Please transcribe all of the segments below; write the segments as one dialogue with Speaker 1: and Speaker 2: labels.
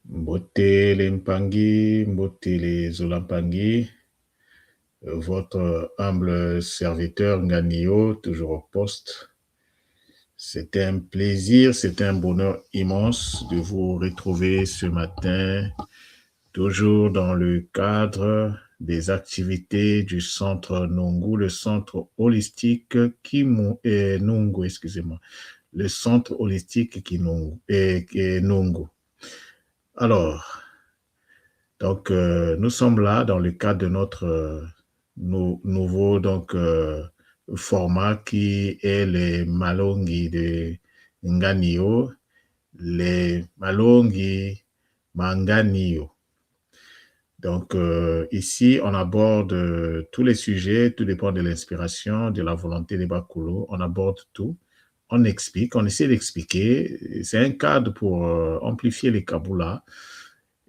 Speaker 1: Mbotele Mpangi, Mbotele Zolampangi, votre humble serviteur Nganio, toujours au poste. C'était un plaisir, c'était un bonheur immense de vous retrouver ce matin, toujours dans le cadre des activités du centre Nungu, le centre holistique Nungu, excusez-moi, le centre holistique Nungu. Alors, donc, nous sommes là dans le cadre de notre nouveau format qui est les Malongi de Nganio, les Malongi Manganio. Donc, ici, on aborde tous les sujets, tout dépend de l'inspiration, de la volonté des Bakulo, on aborde tout, on explique, on essaie d'expliquer. C'est un cadre pour amplifier les Kaboulas.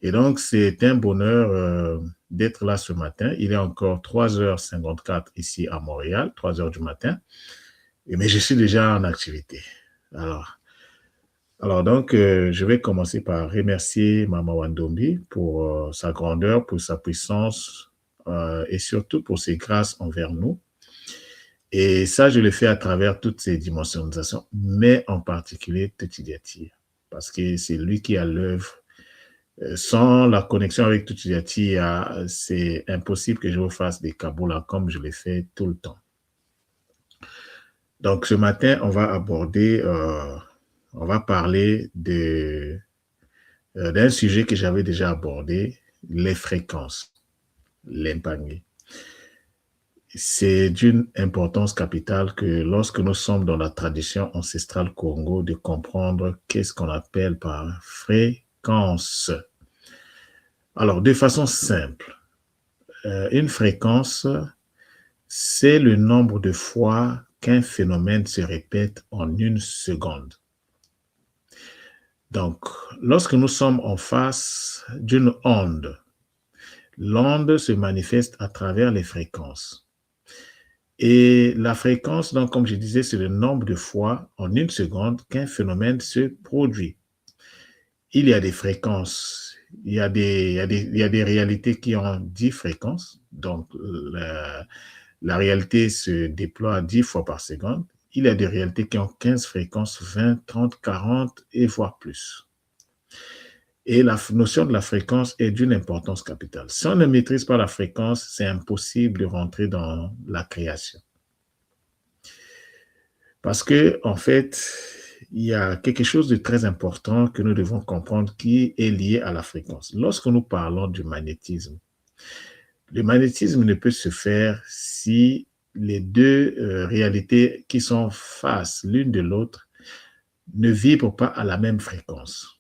Speaker 1: Et donc, c'est un bonheur d'être là ce matin. Il est encore 3h54 ici à Montréal, 3h du matin. Mais je suis déjà en activité. Alors donc, je vais commencer par remercier Mama Wandombi pour sa grandeur, pour sa puissance et surtout pour ses grâces envers nous. Et ça, je le fais à travers toutes ces dimensionisations, mais en particulier Tetidiati, parce que c'est lui qui a l'œuvre. Sans la connexion avec Tutidiati, c'est impossible que je vous fasse des Kaboulas comme je l'ai fait tout le temps. Donc, ce matin, on va parler d'un sujet que j'avais déjà abordé, les fréquences, l'impagné. C'est d'une importance capitale que lorsque nous sommes dans la tradition ancestrale Congo, de comprendre qu'est-ce qu'on appelle par fréquence. Alors, de façon simple, une fréquence, c'est le nombre de fois qu'un phénomène se répète en une seconde. Donc, lorsque nous sommes en face d'une onde, l'onde se manifeste à travers les fréquences. Et la fréquence, donc, comme je disais, c'est le nombre de fois en une seconde qu'un phénomène se produit. Il y a des fréquences, il y a des réalités qui ont 10 fréquences, donc la réalité se déploie à 10 fois par seconde. Il y a des réalités qui ont 15 fréquences, 20, 30, 40 et voire plus. Et la notion de la fréquence est d'une importance capitale. Si on ne maîtrise pas la fréquence, c'est impossible de rentrer dans la création. Parce que, en fait, il y a quelque chose de très important que nous devons comprendre qui est lié à la fréquence. Lorsque nous parlons du magnétisme, le magnétisme ne peut se faire si les deux réalités qui sont face l'une de l'autre ne vibrent pas à la même fréquence.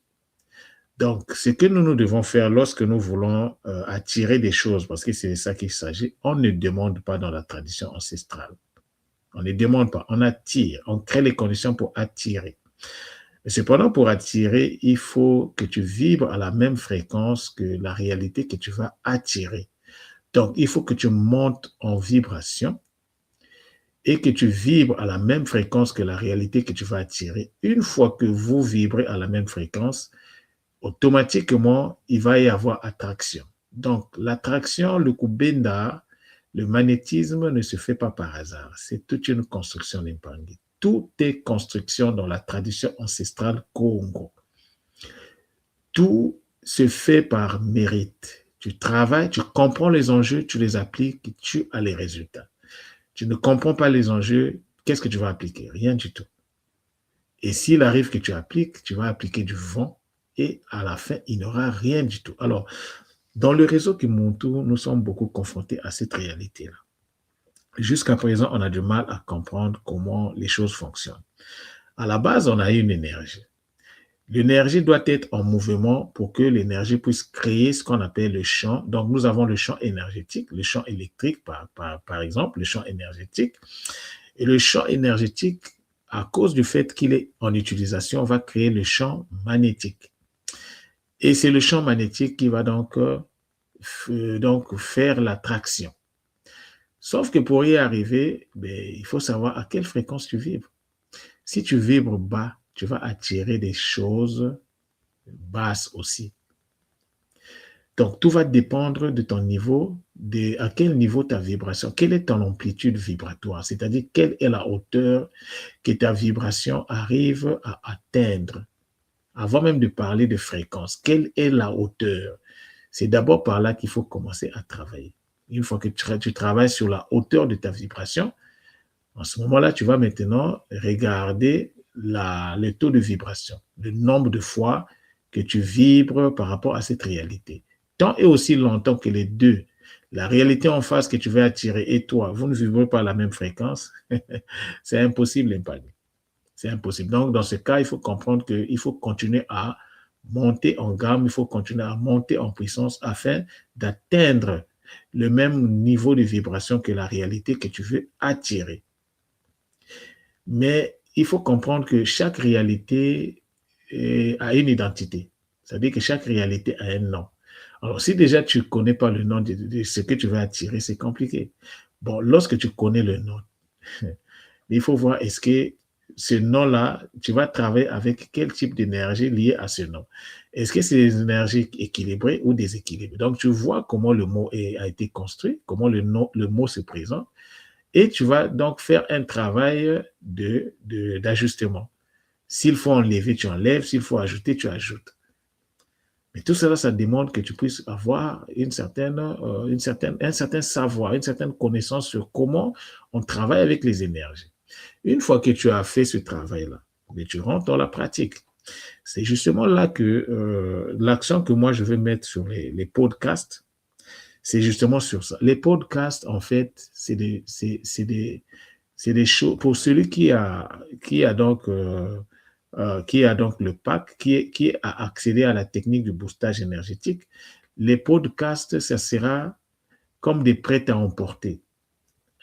Speaker 1: Donc, ce que nous devons faire lorsque nous voulons attirer des choses, parce que c'est de ça qu'il s'agit, on ne demande pas dans la tradition ancestrale. On ne demande pas, on attire, on crée les conditions pour attirer. Mais cependant, pour attirer, il faut que tu vibres à la même fréquence que la réalité que tu vas attirer. Donc, il faut que tu montes en vibration et que tu vibres à la même fréquence que la réalité que tu vas attirer. Une fois que vous vibrez à la même fréquence, automatiquement, il va y avoir attraction. Donc, l'attraction, le kubenda, le magnétisme ne se fait pas par hasard. C'est toute une construction d'Impangi. Tout est construction dans la tradition ancestrale Congo. Tout se fait par mérite. Tu travailles, tu comprends les enjeux, tu les appliques, tu as les résultats. Tu ne comprends pas les enjeux, qu'est-ce que tu vas appliquer? Rien du tout. Et s'il arrive que tu appliques, tu vas appliquer du vent et à la fin, il n'y aura rien du tout. Alors, dans le réseau Kimuntu, nous sommes beaucoup confrontés à cette réalité-là. Jusqu'à présent, on a du mal à comprendre comment les choses fonctionnent. À la base, on a une énergie. L'énergie doit être en mouvement pour que l'énergie puisse créer ce qu'on appelle le champ. Donc, nous avons le champ énergétique, le champ électrique, par exemple, le champ énergétique. Et le champ énergétique, à cause du fait qu'il est en utilisation, va créer le champ magnétique. Et c'est le champ magnétique qui va donc faire l'attraction. Sauf que pour y arriver, il faut savoir à quelle fréquence tu vibres. Si tu vibres bas, tu vas attirer des choses basses aussi. Donc, tout va dépendre de ton niveau, à quel niveau ta vibration, quelle est ton amplitude vibratoire, c'est-à-dire quelle est la hauteur que ta vibration arrive à atteindre. Avant même de parler de fréquence, quelle est la hauteur? C'est d'abord par là qu'il faut commencer à travailler. Une fois que tu travailles sur la hauteur de ta vibration, en ce moment-là, tu vas maintenant regarder le taux de vibration, le nombre de fois que tu vibres par rapport à cette réalité. Tant et aussi longtemps que les deux, la réalité en face que tu veux attirer et toi, vous ne vibrez pas à la même fréquence, c'est impossible d'impagner. C'est impossible. Donc, dans ce cas, il faut comprendre qu'il faut continuer à monter en gamme, il faut continuer à monter en puissance afin d'atteindre le même niveau de vibration que la réalité que tu veux attirer. Mais il faut comprendre que chaque réalité a une identité. C'est-à-dire que chaque réalité a un nom. Alors, si déjà tu ne connais pas le nom de ce que tu veux attirer, c'est compliqué. Bon, lorsque tu connais le nom, il faut voir est-ce que ce nom-là, tu vas travailler avec quel type d'énergie liée à ce nom. Est-ce que c'est des énergies équilibrées ou déséquilibrées? Donc, tu vois comment le mot a été construit, comment le mot se présente, et tu vas donc faire un travail d'ajustement. S'il faut enlever, tu enlèves. S'il faut ajouter, tu ajoutes. Mais tout cela, ça demande que tu puisses avoir un certain savoir, une certaine connaissance sur comment on travaille avec les énergies. Une fois que tu as fait ce travail-là, tu rentres dans la pratique. C'est justement là que l'accent que moi je vais mettre sur les podcasts, c'est justement sur ça. Les podcasts, en fait, c'est des choses pour celui qui a donc le pack, qui a accédé à la technique du boostage énergétique. Les podcasts, ça sera comme des prêts à emporter,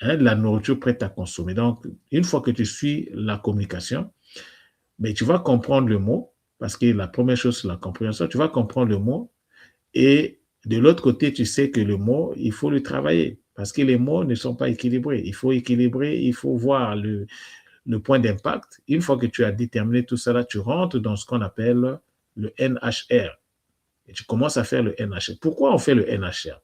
Speaker 1: de la nourriture prête à consommer. Donc, une fois que tu suis la communication, mais tu vas comprendre le mot, parce que la première chose, c'est la compréhension. Tu vas comprendre le mot et de l'autre côté, tu sais que le mot, il faut le travailler parce que les mots ne sont pas équilibrés. Il faut équilibrer, il faut voir le point d'impact. Une fois que tu as déterminé tout cela, tu rentres dans ce qu'on appelle le NHR. Et tu commences à faire le NHR. Pourquoi on fait le NHR?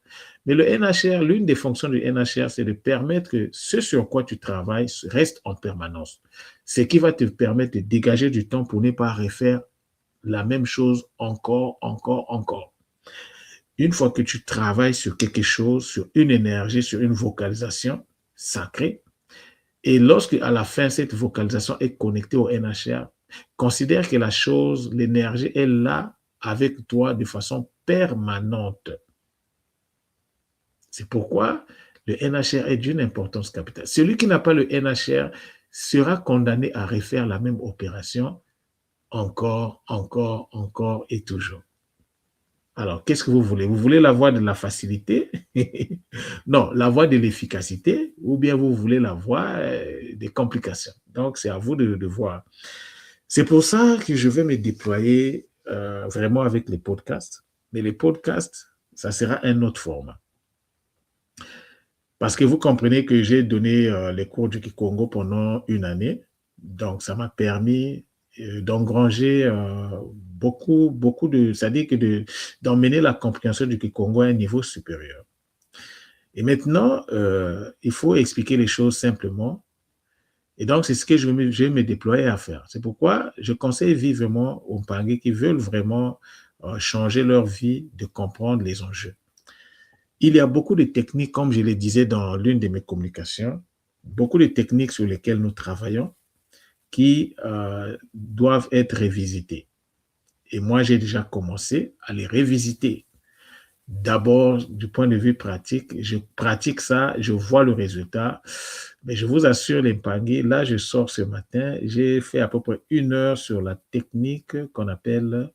Speaker 1: Mais le NHR, l'une des fonctions du NHR, c'est de permettre que ce sur quoi tu travailles reste en permanence. Ce qui va te permettre de dégager du temps pour ne pas refaire la même chose encore. Une fois que tu travailles sur quelque chose, sur une énergie, sur une vocalisation sacrée, et lorsque à la fin, cette vocalisation est connectée au NHR, considère que la chose, l'énergie est là avec toi de façon permanente. C'est pourquoi le NHR est d'une importance capitale. Celui qui n'a pas le NHR sera condamné à refaire la même opération encore et toujours. Alors, qu'est-ce que vous voulez? Vous voulez la voie de la facilité? Non, la voie de l'efficacité, ou bien vous voulez la voie des complications. Donc, c'est à vous de voir. C'est pour ça que je vais me déployer vraiment avec les podcasts. Mais les podcasts, ça sera un autre format. Parce que vous comprenez que j'ai donné les cours du Kikongo pendant une année. Donc, ça m'a permis d'engranger beaucoup de... C'est-à-dire que d'emmener la compréhension du Kikongo à un niveau supérieur. Et maintenant, il faut expliquer les choses simplement. Et donc, c'est ce que je vais me déployer à faire. C'est pourquoi je conseille vivement aux Mpangé qui veulent vraiment changer leur vie, de comprendre les enjeux. Il y a beaucoup de techniques, comme je le disais dans l'une de mes communications, beaucoup de techniques sur lesquelles nous travaillons qui doivent être révisitées. Et moi, j'ai déjà commencé à les révisiter. D'abord, du point de vue pratique, je pratique ça, je vois le résultat. Mais je vous assure, les Mpangé, là, je sors ce matin, j'ai fait à peu près 1 heure sur la technique qu'on appelle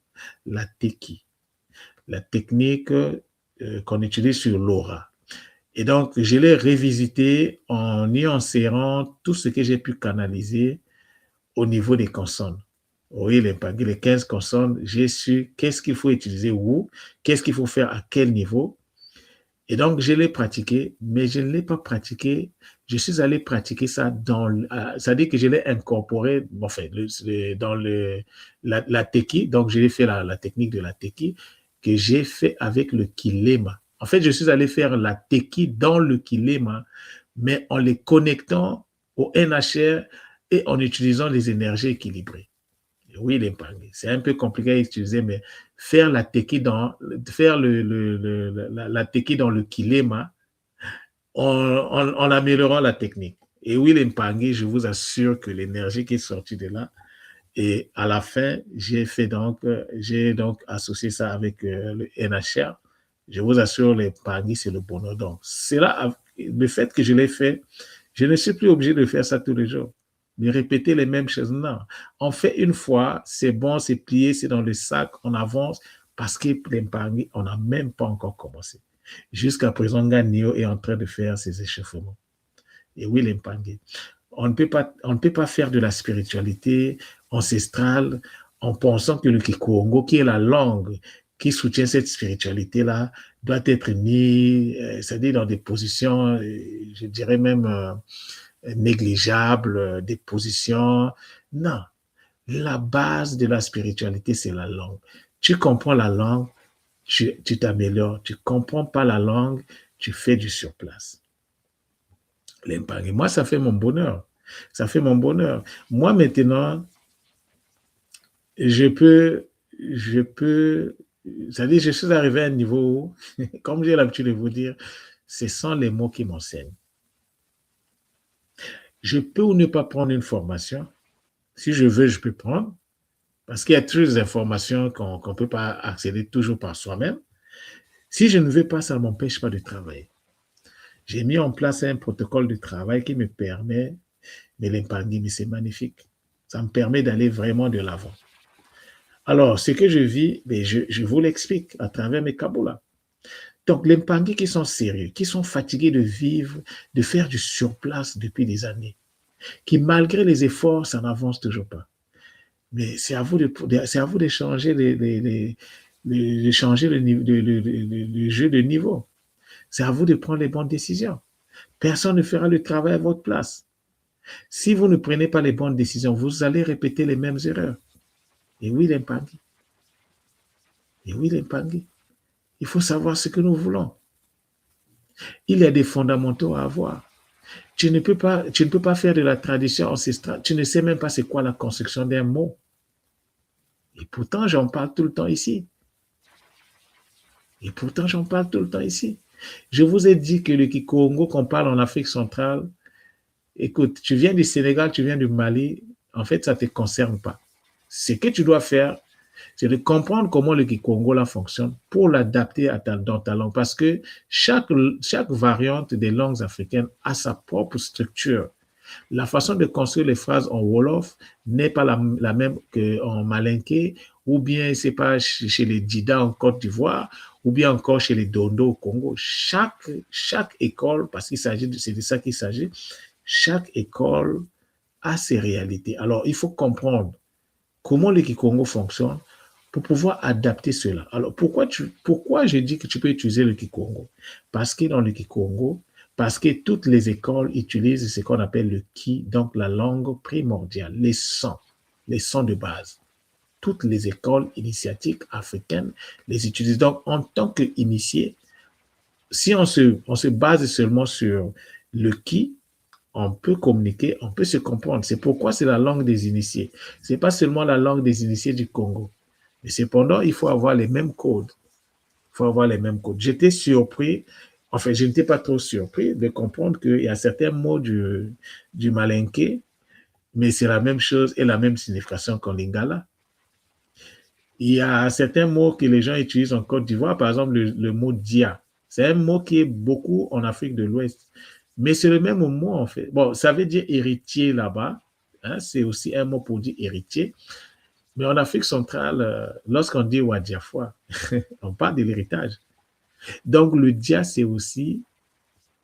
Speaker 1: la Teki. La technique qu'on utilise sur l'aura. Et donc, je l'ai révisité en y insérant tout ce que j'ai pu canaliser au niveau des consonnes. Oui, les 15 consonnes, j'ai su qu'est-ce qu'il faut utiliser où, qu'est-ce qu'il faut faire à quel niveau. Et donc, je l'ai pratiqué, mais je ne l'ai pas pratiqué. Je suis allé pratiquer ça c'est-à-dire que je l'ai incorporé, enfin, dans la Teki. Donc, je l'ai fait la technique de la Teki, que j'ai fait avec le kilema. En fait, je suis allé faire la teki dans le kilema, mais en les connectant au NHR et en utilisant les énergies équilibrées. Oui, les pangis. C'est un peu compliqué à utiliser, mais faire la teki dans, faire la teki dans le kilema en améliorant la technique. Et oui, les pangis, je vous assure que l'énergie qui est sortie de là, et à la fin, j'ai donc associé ça avec le NHR. Je vous assure, les pangis, c'est le bonheur. Donc, c'est là, le fait que je l'ai fait, je ne suis plus obligé de faire ça tous les jours, de répéter les mêmes choses. Non, on fait une fois, c'est bon, c'est plié, c'est dans le sac, on avance, parce que les pangis, on n'a même pas encore commencé. Jusqu'à présent, Ganio est en train de faire ses échauffements. Et oui, les pangis. On ne peut pas faire de la spiritualité ancestrale en pensant que le Kikongo, qui est la langue qui soutient cette spiritualité-là, doit être mis, c'est-à-dire dans des positions, je dirais même négligeables, des positions. Non, la base de la spiritualité, c'est la langue. Tu comprends la langue, tu t'améliores. Tu ne comprends pas la langue, tu fais du surplace. L'impact. Moi, ça fait mon bonheur. Ça fait mon bonheur. Moi, maintenant, c'est-à-dire, je suis arrivé à un niveau où, comme j'ai l'habitude de vous dire, ce sont les mots qui m'enseignent. Je peux ou ne pas prendre une formation. Si je veux, je peux prendre. Parce qu'il y a toujours des informations qu'on ne peut pas accéder toujours par soi-même. Si je ne veux pas, ça ne m'empêche pas de travailler. J'ai mis en place un protocole de travail qui me permet de l'épargner, mais c'est magnifique. Ça me permet d'aller vraiment de l'avant. Alors, ce que je vis, je vous l'explique à travers mes kaboulas. Donc, les Mpangis qui sont sérieux, qui sont fatigués de vivre, de faire du surplace depuis des années, qui malgré les efforts, ça n'avance toujours pas. Mais c'est à vous de changer de changer le jeu de niveau. C'est à vous de prendre les bonnes décisions. Personne ne fera le travail à votre place. Si vous ne prenez pas les bonnes décisions, vous allez répéter les mêmes erreurs. Et oui, les Mpangis. Et oui, les Mpangis. Il faut savoir ce que nous voulons. Il y a des fondamentaux à avoir. Tu ne peux pas faire de la tradition ancestrale. Tu ne sais même pas c'est quoi la construction d'un mot. Et pourtant, j'en parle tout le temps ici. Je vous ai dit que le Kikongo qu'on parle en Afrique centrale, écoute, tu viens du Sénégal, tu viens du Mali, en fait, ça ne te concerne pas. Ce que tu dois faire, c'est de comprendre comment le Kikongo là fonctionne pour l'adapter dans ta langue. Parce que chaque variante des langues africaines a sa propre structure. La façon de construire les phrases en Wolof n'est pas la même qu'en Malinké, ou bien c'est pas chez les Dida en Côte d'Ivoire, ou bien encore chez les Dondo au Congo. Chaque école, parce c'est de ça qu'il s'agit, chaque école a ses réalités. Alors, il faut comprendre comment le Kikongo fonctionne pour pouvoir adapter cela. Alors, pourquoi je dis que tu peux utiliser le Kikongo? Parce que dans le Kikongo, parce que toutes les écoles utilisent ce qu'on appelle le Ki, donc la langue primordiale, les sons de base. Toutes les écoles initiatiques africaines les utilisent. Donc, en tant qu'initié, si on se base seulement sur le Ki, on peut communiquer, on peut se comprendre. C'est pourquoi c'est la langue des initiés. Ce n'est pas seulement la langue des initiés du Congo. Mais cependant, il faut avoir les mêmes codes. J'étais surpris, enfin, je n'étais pas trop surpris de comprendre qu'il y a certains mots du Malinké, mais c'est la même chose et la même signification qu'en lingala. Il y a certains mots que les gens utilisent en Côte d'Ivoire, par exemple le mot dia. C'est un mot qui est beaucoup en Afrique de l'Ouest. Mais c'est le même mot, en fait. Bon, ça veut dire héritier là-bas. Hein, c'est aussi un mot pour dire héritier. Mais en Afrique centrale, lorsqu'on dit Wadiafoua, on parle de l'héritage. Donc, le dia, c'est aussi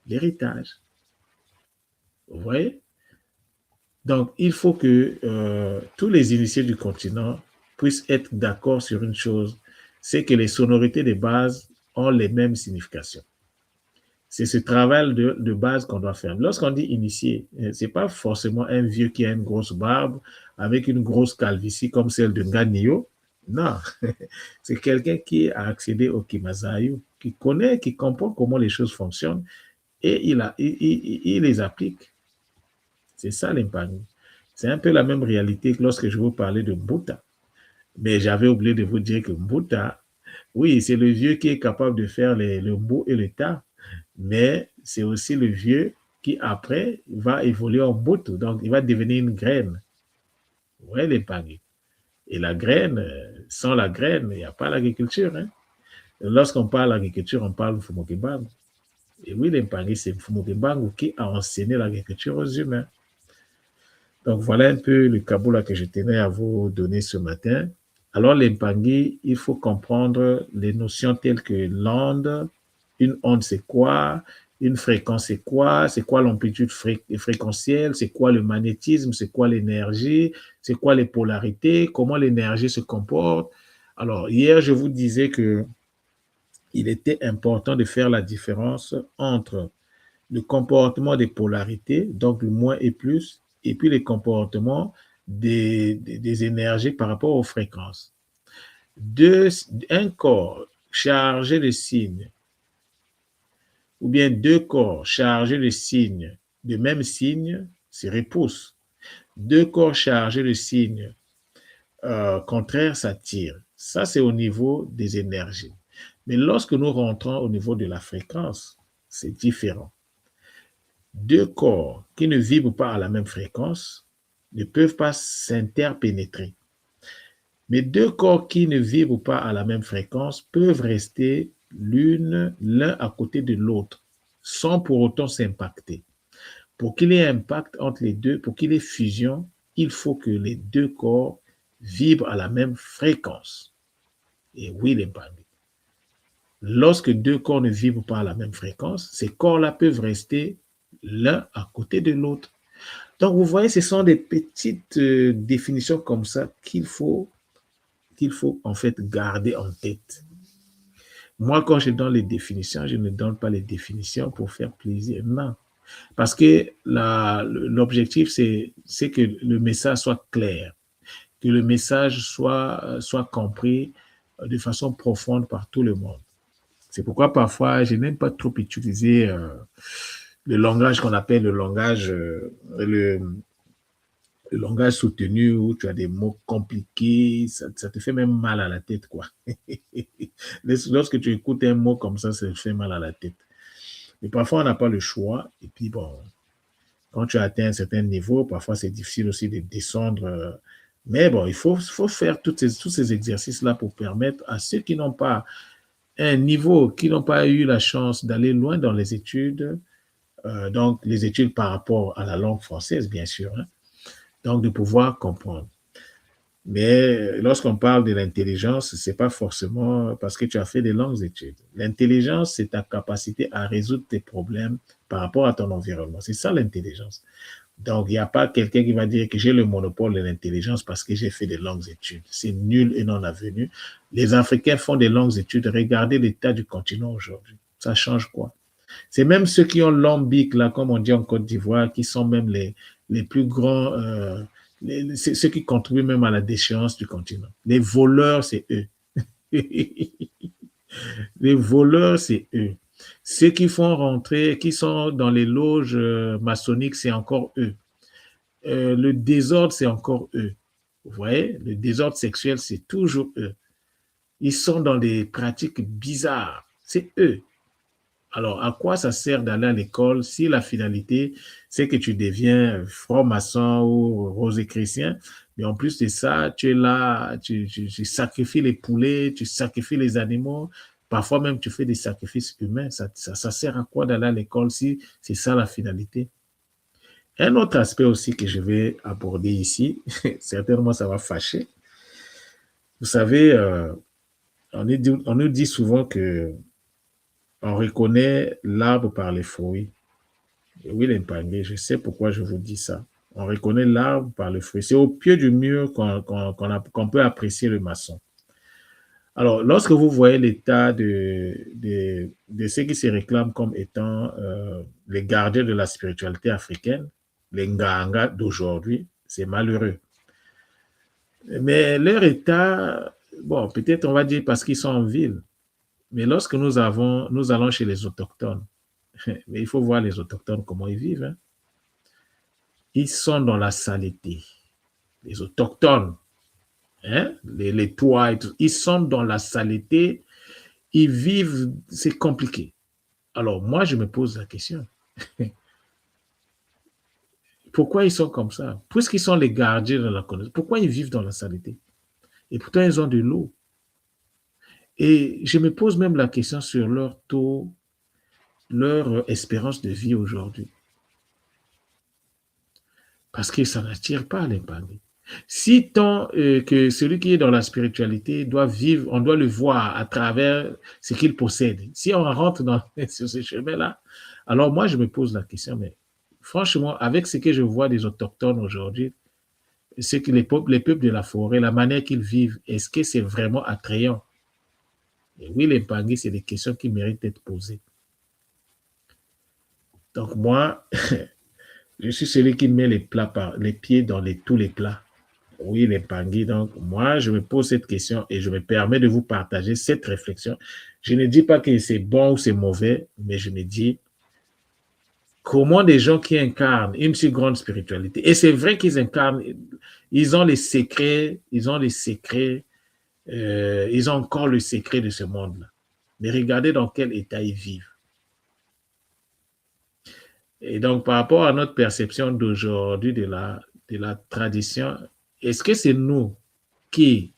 Speaker 1: l'héritage. Vous voyez? Donc, il faut que tous les initiés du continent puissent être d'accord sur une chose, c'est que les sonorités de base ont les mêmes significations. C'est ce travail de base qu'on doit faire. Lorsqu'on dit initié, ce n'est pas forcément un vieux qui a une grosse barbe avec une grosse calvitie comme celle de Nganio. Non, c'est quelqu'un qui a accédé au Kimasayu, qui connaît, qui comprend comment les choses fonctionnent et il les applique. C'est ça l'impagni. C'est un peu la même réalité que lorsque je vous parlais de Mbuta. Mais j'avais oublié de vous dire que Mbuta, oui, c'est le vieux qui est capable de faire le beau et le tas, mais c'est aussi le vieux qui, après, va évoluer en Mbutu. Donc, il va devenir une graine. Ouais, l'impagni. Et la graine, sans la graine, il n'y a pas l'agriculture. Hein. Lorsqu'on parle d'agriculture, on parle de Fumokebangu. Et oui, l'impagni, c'est Fumokebangu qui a enseigné l'agriculture aux humains. Donc, voilà un peu le Kaboula que je tenais à vous donner ce matin. Alors, l'impagni, il faut comprendre les notions telles que l'onde. Une onde, c'est quoi? Une fréquence, c'est quoi l'amplitude fréquentielle? C'est quoi le magnétisme? C'est quoi l'énergie? C'est quoi les polarités? Comment l'énergie se comporte? Alors, hier, je vous disais que il était important de faire la différence entre le comportement des polarités, donc le moins et plus, et puis les comportements des énergies par rapport aux fréquences. Un corps chargé de signes, ou bien deux corps chargés de signes, de même signe, se repoussent. Deux corps chargés de signes contraires s'attirent. Ça, c'est au niveau des énergies. Mais lorsque nous rentrons au niveau de la fréquence, c'est différent. Deux corps qui ne vibrent pas à la même fréquence ne peuvent pas s'interpénétrer. Mais deux corps qui ne vibrent pas à la même fréquence peuvent rester l'un à côté de l'autre sans pour autant s'impacter. Pour qu'il y ait impact entre les deux, pour qu'il y ait fusion, il faut que les deux corps vibrent à la même fréquence. Et oui, les bandes. Lorsque deux corps ne vibrent pas à la même fréquence, ces corps-là peuvent rester l'un à côté de l'autre. Donc, vous voyez, ce sont des petites définitions comme ça qu'il faut en fait garder en tête. Moi, quand je donne les définitions, je ne donne pas les définitions pour faire plaisir. Non. Parce que l'objectif, c'est que le message soit clair, que le message soit compris de façon profonde par tout le monde. C'est pourquoi parfois, je n'aime pas trop utiliser le langage qu'on appelle le langage soutenu où tu as des mots compliqués, ça te fait même mal à la tête, quoi. Lorsque tu écoutes un mot comme ça te fait mal à la tête. Mais parfois, on n'a pas le choix. Et puis, bon, quand tu as atteint un certain niveau, parfois, c'est difficile aussi de descendre. Mais bon, il faut faire tous ces exercices-là pour permettre à ceux qui n'ont pas un niveau, qui n'ont pas eu la chance d'aller loin dans les études, donc les études par rapport à la langue française, bien sûr, hein, donc de pouvoir comprendre. Mais lorsqu'on parle de l'intelligence, c'est pas forcément parce que tu as fait des longues études. L'intelligence, c'est ta capacité à résoudre tes problèmes par rapport à ton environnement. C'est ça l'intelligence. Donc, il n'y a pas quelqu'un qui va dire que j'ai le monopole de l'intelligence parce que j'ai fait des longues études. C'est nul et non avenu. Les Africains font des longues études. Regardez l'état du continent aujourd'hui. Ça change quoi? C'est même ceux qui ont l'ambic, là, comme on dit en Côte d'Ivoire, qui sont même les plus grands, ceux qui contribuent même à la déchéance du continent. Les voleurs, c'est eux. Les voleurs, c'est eux. Ceux qui font rentrer, qui sont dans les loges maçonniques, c'est encore eux. Le désordre, c'est encore eux. Vous voyez, le désordre sexuel, c'est toujours eux. Ils sont dans des pratiques bizarres. C'est eux. Alors, à quoi ça sert d'aller à l'école si la finalité, c'est que tu deviens franc-maçon ou rosé-chrétien, mais en plus de ça, tu es là, tu sacrifies les poulets, tu sacrifies les animaux, parfois même tu fais des sacrifices humains. Ça sert à quoi d'aller à l'école si c'est ça la finalité? Un autre aspect aussi que je vais aborder ici, certainement ça va fâcher. Vous savez, on nous dit souvent que on reconnaît l'arbre par les fruits. Et oui, l'impagné, je sais pourquoi je vous dis ça. On reconnaît l'arbre par le fruit. C'est au pied du mur qu'on peut apprécier le maçon. Alors, lorsque vous voyez l'état de ceux qui se réclament comme étant les gardiens de la spiritualité africaine, les Nganga d'aujourd'hui, c'est malheureux. Mais leur état,
Speaker 2: bon, peut-être on va dire parce qu'ils sont en ville, mais lorsque nous allons chez les autochtones, mais il faut voir les autochtones comment ils vivent, hein. Ils sont dans la saleté. Les autochtones, hein, les toits et tout, ils sont dans la saleté, ils vivent, c'est compliqué. Alors moi, je me pose la question, pourquoi ils sont comme ça? Puisqu'ils sont les gardiens de la connaissance, pourquoi ils vivent dans la saleté? Et pourtant, ils ont de l'eau. Et je me pose même la question sur leur taux, leur espérance de vie aujourd'hui. Parce que ça n'attire pas les bandits. Si tant que celui qui est dans la spiritualité doit vivre, on doit le voir à travers ce qu'il possède. Si on rentre sur ce chemin-là, alors moi, je me pose la question, mais franchement, avec ce que je vois des autochtones aujourd'hui, c'est que les peuples de la forêt, la manière qu'ils vivent, est-ce que c'est vraiment attrayant? Et oui, les Bangui, c'est des questions qui méritent d'être posées. Donc moi, je suis celui qui met les pieds dans tous les plats. Oui, les Bangui. Donc moi, je me pose cette question et je me permets de vous partager cette réflexion. Je ne dis pas que c'est bon ou c'est mauvais, mais je me dis comment des gens qui incarnent une si grande spiritualité, et c'est vrai qu'ils incarnent, ils ont les secrets, ils ont encore le secret de ce monde-là. Mais regardez dans quel état ils vivent. Et donc, par rapport à notre perception d'aujourd'hui de la tradition, est-ce que c'est nous qui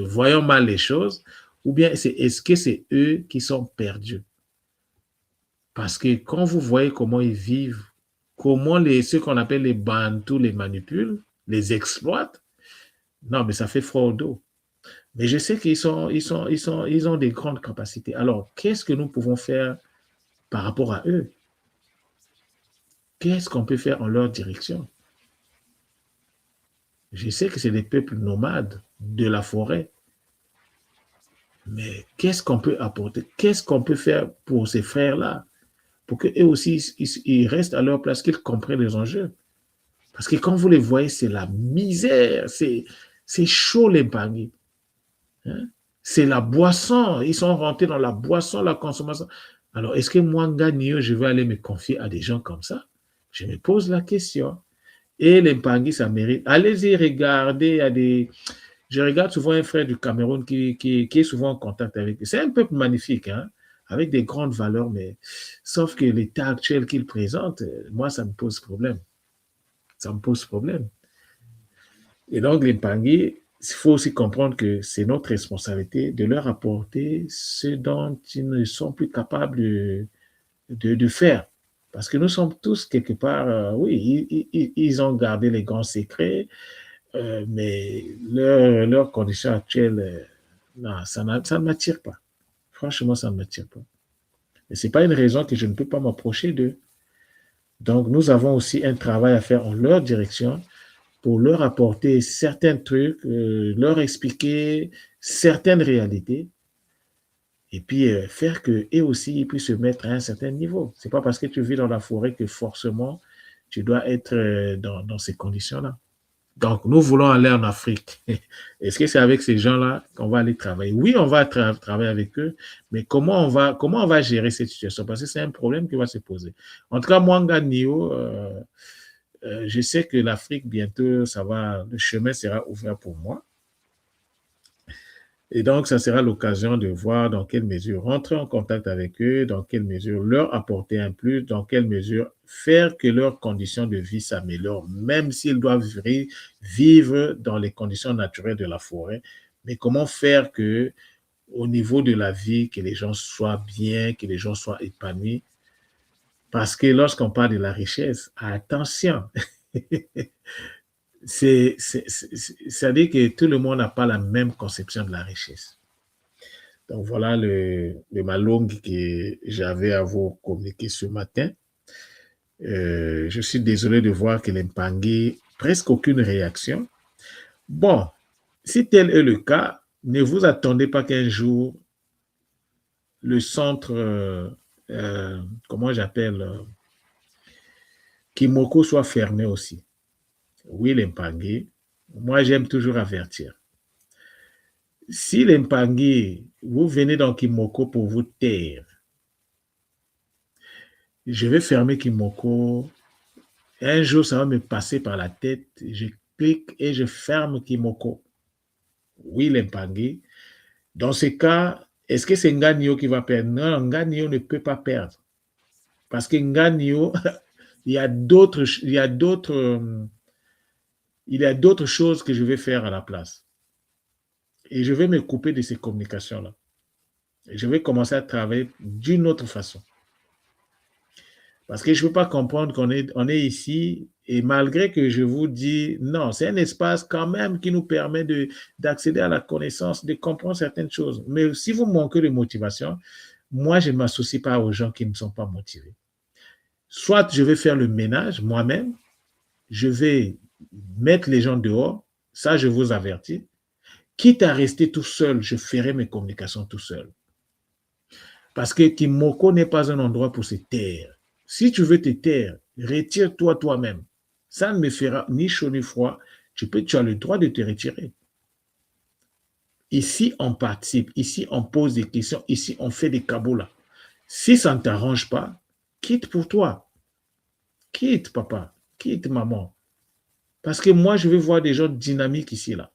Speaker 2: voyons mal les choses ou bien est-ce que c'est eux qui sont perdus? Parce que quand vous voyez comment ils vivent, comment ceux qu'on appelle les Bantous les manipulent, les exploitent, non, mais ça fait froid au dos. Mais je sais ils ont des grandes capacités. Alors, qu'est-ce que nous pouvons faire par rapport à eux? Qu'est-ce qu'on peut faire en leur direction? Je sais que c'est des peuples nomades de la forêt, mais qu'est-ce qu'on peut apporter? Qu'est-ce qu'on peut faire pour ces frères-là? Pour qu'eux aussi, ils restent à leur place, qu'ils comprennent les enjeux. Parce que quand vous les voyez, c'est la misère, c'est chaud les baguettes. Hein? C'est la boisson. Ils sont rentrés dans la boisson, la consommation. Alors, est-ce que moi, Nganio, je vais aller me confier à des gens comme ça? Je me pose la question. Et les Bangui, ça mérite. Allez-y regarder. Je regarde souvent un frère du Cameroun qui est souvent en contact avec eux. C'est un peuple magnifique, hein, avec des grandes valeurs, mais sauf que l'état actuel qu'il présente, moi, ça me pose problème. Ça me pose problème. Et donc, les Bangui, il faut aussi comprendre que c'est notre responsabilité de leur apporter ce dont ils ne sont plus capables de faire. Parce que nous sommes tous quelque part, oui, ils ont gardé les grands secrets, mais leur condition actuelle, non, ça ne m'attire pas. Franchement, ça ne m'attire pas. Et ce n'est pas une raison que je ne peux pas m'approcher d'eux. Donc, nous avons aussi un travail à faire en leur direction pour leur apporter certains trucs, leur expliquer certaines réalités et puis faire qu'eux aussi ils puissent se mettre à un certain niveau. Ce n'est pas parce que tu vis dans la forêt que forcément tu dois être dans ces conditions-là. Donc, nous voulons aller en Afrique. Est-ce que c'est avec ces gens-là qu'on va aller travailler? Oui, on va travailler avec eux, mais comment on va gérer cette situation? Parce que c'est un problème qui va se poser. En tout cas, moi, Nganio, je sais que l'Afrique, bientôt, le chemin sera ouvert pour moi. Et donc, ça sera l'occasion de voir dans quelle mesure rentrer en contact avec eux, dans quelle mesure leur apporter un plus, dans quelle mesure faire que leurs conditions de vie s'améliorent, même s'ils doivent vivre dans les conditions naturelles de la forêt. Mais comment faire que, au niveau de la vie, que les gens soient bien, que les gens soient épanouis? Parce que lorsqu'on parle de la richesse, attention, c'est-à-dire que tout le monde n'a pas la même conception de la richesse. Donc voilà le malong que j'avais à vous communiquer ce matin. Je suis désolé de voir que l'Empangui, presque aucune réaction. Bon, si tel est le cas, ne vous attendez pas qu'un jour, le centre, comment j'appelle, Kimoko soit fermé aussi. Oui, l'Empangui, moi j'aime toujours avertir. Si les Mpangi, vous venez dans Kimoko pour vous taire, je vais fermer Kimoko. Un jour, ça va me passer par la tête. Je clique et je ferme Kimoko. Oui, les Mpangi. Dans ce cas, est-ce que c'est Nganio qui va perdre? Non, Nganio ne peut pas perdre. Parce que Nganio, il y a d'autres, il y a d'autres choses que je vais faire à la place. Et je vais me couper de ces communications-là. Et je vais commencer à travailler d'une autre façon. Parce que je ne peux pas comprendre on est ici et malgré que je vous dis, non, c'est un espace quand même qui nous permet d'accéder à la connaissance, de comprendre certaines choses. Mais si vous manquez de motivation, moi, je ne m'associe pas aux gens qui ne sont pas motivés. Soit je vais faire le ménage moi-même, je vais mettre les gens dehors, ça je vous avertis. Quitte à rester tout seul, je ferai mes communications tout seul. Parce que Kimoko n'est pas un endroit pour se taire. Si tu veux te taire, retire-toi toi-même. Ça ne me fera ni chaud ni froid. Tu as le droit de te retirer. Ici, on participe. Ici, on pose des questions. Ici, on fait des caboulas. Si ça ne t'arrange pas, quitte pour toi. Quitte, papa. Quitte, maman. Parce que moi, je veux voir des gens dynamiques ici, là.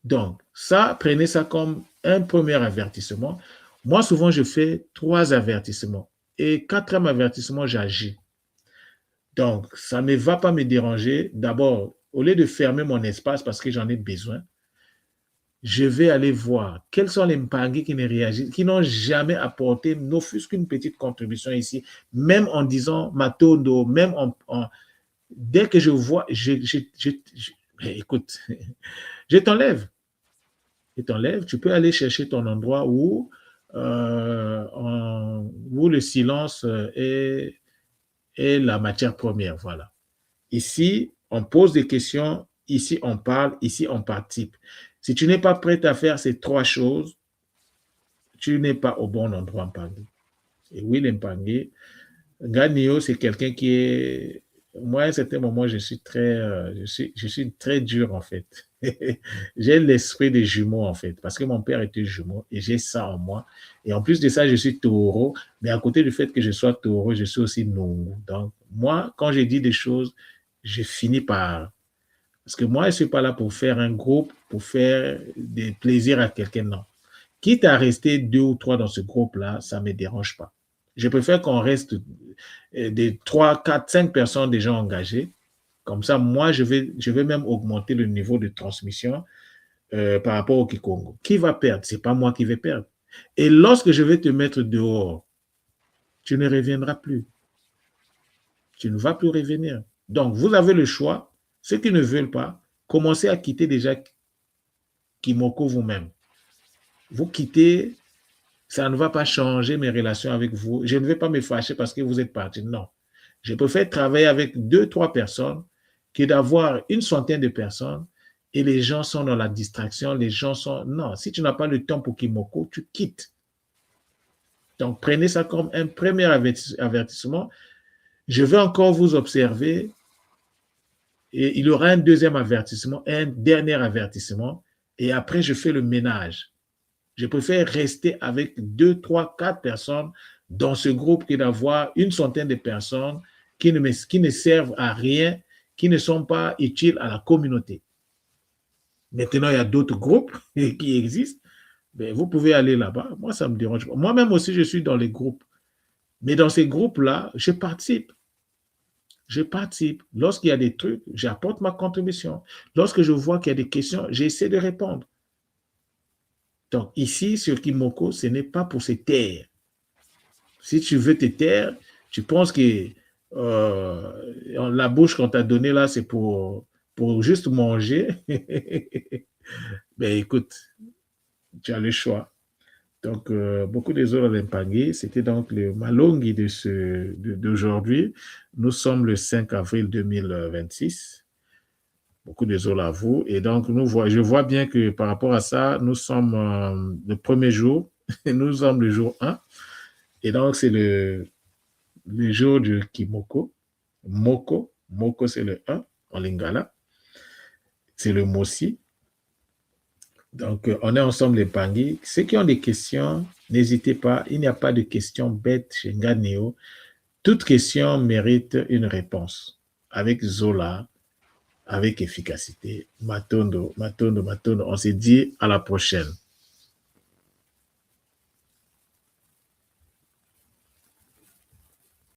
Speaker 2: Donc, ça, prenez ça comme un premier avertissement. Moi, souvent, je fais 3 avertissements. Et 4e avertissement, j'agis. Donc, ça ne va pas me déranger. D'abord, au lieu de fermer mon espace parce que j'en ai besoin, je vais aller voir quels sont les Mpangi qui ne réagissent, qui n'ont jamais apporté, ne fût-ce qu'une petite contribution ici, même en disant Matondo, même dès que je vois, écoute, je t'enlève. Je t'enlève. Tu peux aller chercher ton endroit où le silence est la matière première. Voilà. Ici, on pose des questions. Ici, on parle. Ici, on participe. Si tu n'es pas prêt à faire ces 3 choses, tu n'es pas au bon endroit, Mpangi. Et oui, l'Mpangi, Ganio, c'est quelqu'un qui est. Moi, à un certain moment, je suis très dur, en fait. J'ai l'esprit des jumeaux, en fait, parce que mon père était jumeau et j'ai ça en moi. Et en plus de ça, je suis taureau, mais à côté du fait que je sois taureau, je suis aussi nongo. Donc, moi, quand je dis des choses, je finis par. Parce que moi, je ne suis pas là pour faire un groupe, pour faire des plaisirs à quelqu'un, non. Quitte à rester 2 ou 3 dans ce groupe-là, ça ne me dérange pas. Je préfère qu'on reste des 3, 4, 5 personnes déjà engagées. Comme ça, moi, je vais même augmenter le niveau de transmission par rapport au Kikongo. Qui va perdre? Ce n'est pas moi qui vais perdre. Et lorsque je vais te mettre dehors, tu ne reviendras plus. Tu ne vas plus revenir. Donc, vous avez le choix. Ceux qui ne veulent pas, commencez à quitter déjà Kimoko vous-même. Vous quittez, ça ne va pas changer mes relations avec vous. Je ne vais pas me fâcher parce que vous êtes parti. Non. Je préfère travailler avec 2, 3 personnes que d'avoir une centaine de personnes et les gens sont dans la distraction. Les gens sont. Non, si tu n'as pas le temps pour Kimoko, tu quittes. Donc, prenez ça comme un premier avertissement. Je vais encore vous observer et il y aura un deuxième avertissement, un dernier avertissement et après, je fais le ménage. Je préfère rester avec 2, 3, 4 personnes dans ce groupe que d'avoir une centaine de personnes qui ne servent à rien, qui ne sont pas utiles à la communauté. Maintenant, il y a d'autres groupes qui existent. Ben, vous pouvez aller là-bas. Moi, ça ne me dérange pas. Moi-même aussi, je suis dans les groupes. Mais dans ces groupes-là, je participe. Je participe. Lorsqu'il y a des trucs, j'apporte ma contribution. Lorsque je vois qu'il y a des questions, j'essaie de répondre. Donc, ici, sur Kimoko, ce n'est pas pour se taire. Si tu veux te taire, tu penses que la bouche qu'on t'a donnée là, c'est pour juste manger. Ben écoute, tu as le choix. Donc, beaucoup des autres Mpangui, c'était donc le Malongi d'aujourd'hui. Nous sommes le 5 avril 2026. Beaucoup désolé à vous. Et donc, je vois bien que par rapport à ça, nous sommes le premier jour. Nous sommes le jour 1. Et donc, c'est le jour du Kimoko. Moko, c'est le 1 en lingala. C'est le Mosi. Donc, on est ensemble les Pangui. Ceux qui ont des questions, n'hésitez pas. Il n'y a pas de questions bêtes chez Nganeo. Toute question mérite une réponse. Avec Zola, avec efficacité. Matondo, Matondo, Matondo. On se dit à la prochaine.